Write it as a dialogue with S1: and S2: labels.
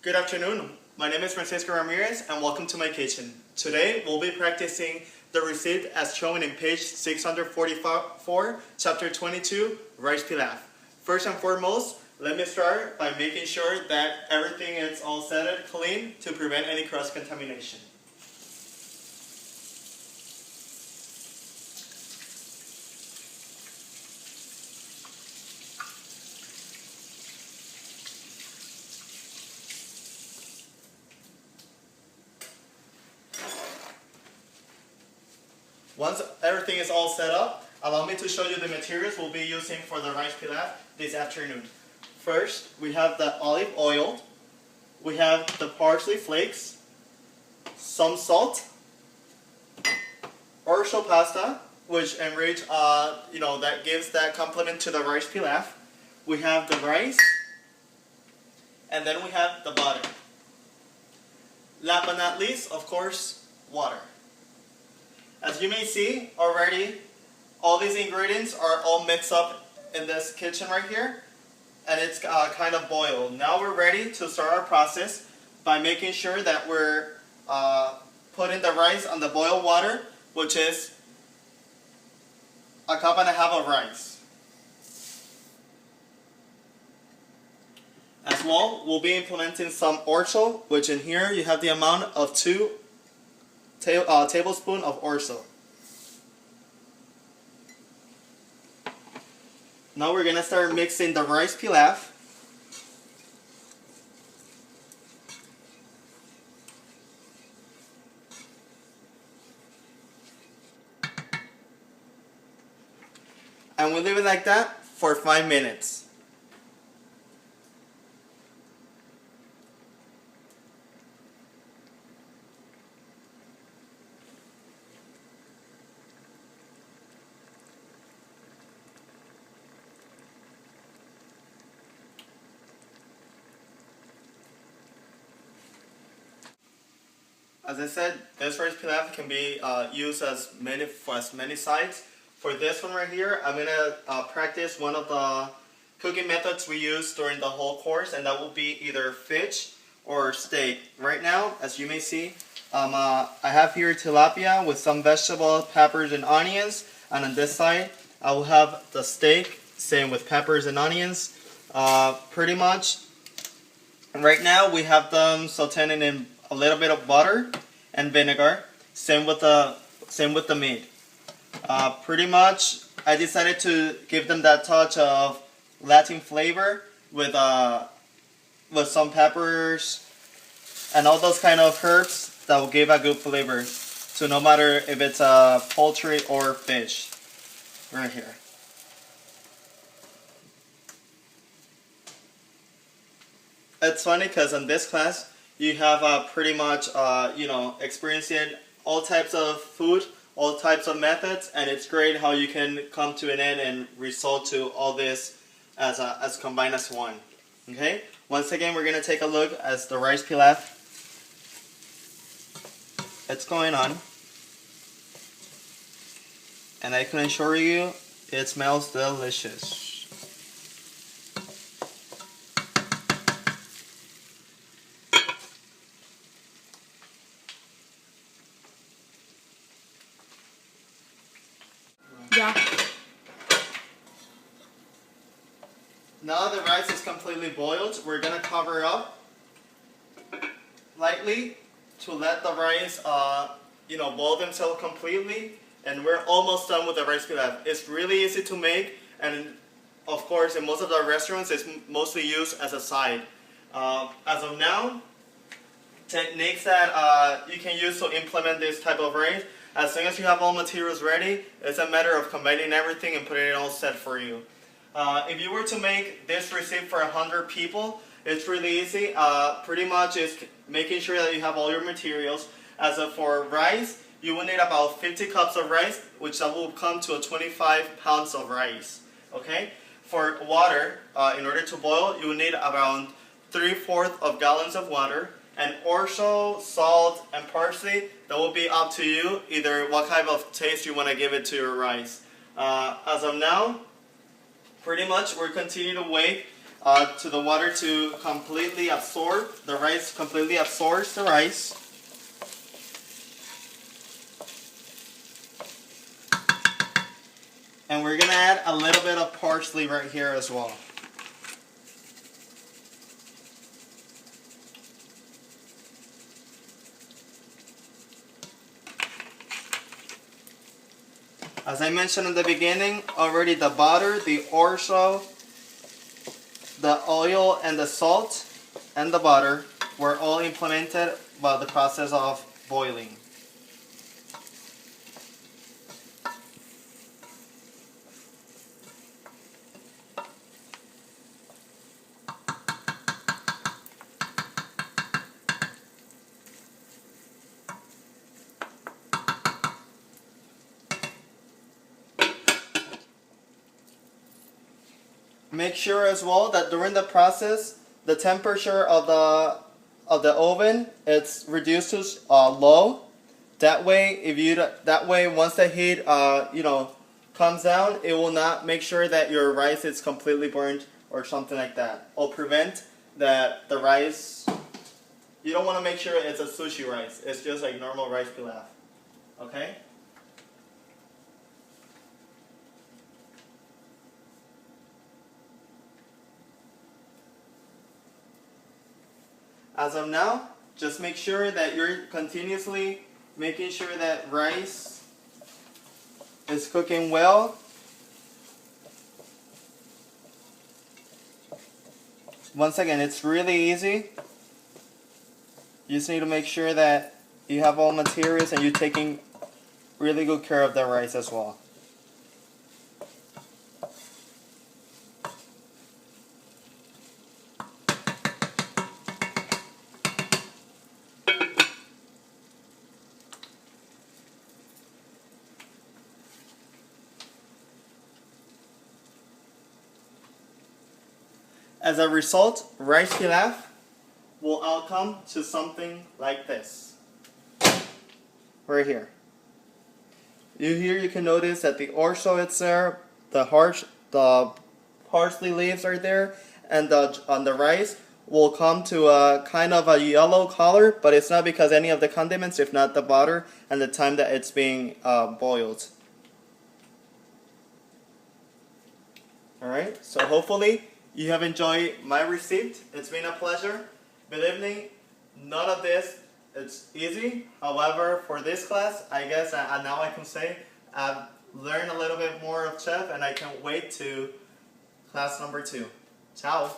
S1: Good afternoon. My name is Francisco Ramirez and welcome to my kitchen. Today we'll be practicing the recipe as shown in page 644, chapter 22, rice pilaf. First and foremost, let me start by making sure that everything is all set clean to prevent any cross-contamination. Once everything is all set up, allow me to show you the materials we'll be using for the rice pilaf this afternoon. First, we have the olive oil, we have the parsley flakes, some salt, orzo pasta, which enrich, that gives that complement to the rice pilaf. We have the rice, and then we have the butter. Last but not least, of course, water. As you may see already, all these ingredients are all mixed up in this kitchen right here, and it's kind of boiled. Now we're ready to start our process by making sure that we're putting the rice on the boiled water, which is a cup and a half of rice. As well, we'll be implementing some orzo, which in here you have the amount of 2 tablespoons of orzo. Now we're going to start mixing the rice pilaf. And we leave it like that for 5 minutes. As I said, this rice pilaf can be used as many sides. For this one right here, I'm going to practice one of the cooking methods we use during the whole course, and that will be either fish or steak. Right now, as you may see, I have here tilapia with some vegetables, peppers and onions, and on this side, I will have the steak, same with peppers and onions. Pretty much, right now we have them sauteing in a little bit of butter and vinegar. Same with the meat. Pretty much, I decided to give them that touch of Latin flavor with some peppers and all those kind of herbs that will give a good flavor to no matter if it's poultry or fish. Right here. It's funny because in this class you have pretty much experiencing all types of food, all types of methods, and it's great how you can come to an end and result to all this as combined as one. Okay. Once again, we're gonna take a look as the rice pilaf. It's going on, and I can assure you, it smells delicious.
S2: Yeah.
S1: Now the rice is completely boiled, we're going to cover up lightly to let the rice boil themselves completely, and we're almost done with the rice pilaf. It's really easy to make, and of course in most of the restaurants it's mostly used as a side. As of now, techniques that you can use to implement this type of rice: as soon as you have all materials ready, it's a matter of combining everything and putting it all set for you. If you were to make this recipe for 100 people, it's really easy. Pretty much it's making sure that you have all your materials. As for rice, you will need about 50 cups of rice, which that will come to 25 pounds of rice. Okay? For water, in order to boil, you will need around 3/4 of gallons of water. And orzo, salt, and parsley, that will be up to you, either what type of taste you want to give it to your rice. As of now, pretty much we're continuing to wait to the water to completely absorb the rice, completely absorbs the rice. And we're gonna add a little bit of parsley right here as well. As I mentioned in the beginning, already the butter, the orzo, the oil, and the salt, and the butter were all implemented by the process of boiling. Make sure as well that during the process, the temperature of the oven it's reduced to low. That way, once the heat comes down, it will not make sure that your rice is completely burnt or something like that. Or prevent that the rice. You don't want to make sure it's a sushi rice. It's just like normal rice pilaf. Okay. As of now, just make sure that you're continuously making sure that rice is cooking well. Once again, it's really easy. You just need to make sure that you have all materials and you're taking really good care of the rice as well. As a result, rice pilaf will outcome to something like this. Right here. Here you can notice that the orzo is there, the parsley leaves are there, and on the rice will come to a kind of a yellow color, but it's not because any of the condiments, if not the butter and the time that it's being boiled. Alright, so hopefully you have enjoyed my receipt. It's been a pleasure. Believe me, none of this it's easy. However, for this class, I guess now I can say I've learned a little bit more of chef and I can't wait to class number 2. Ciao.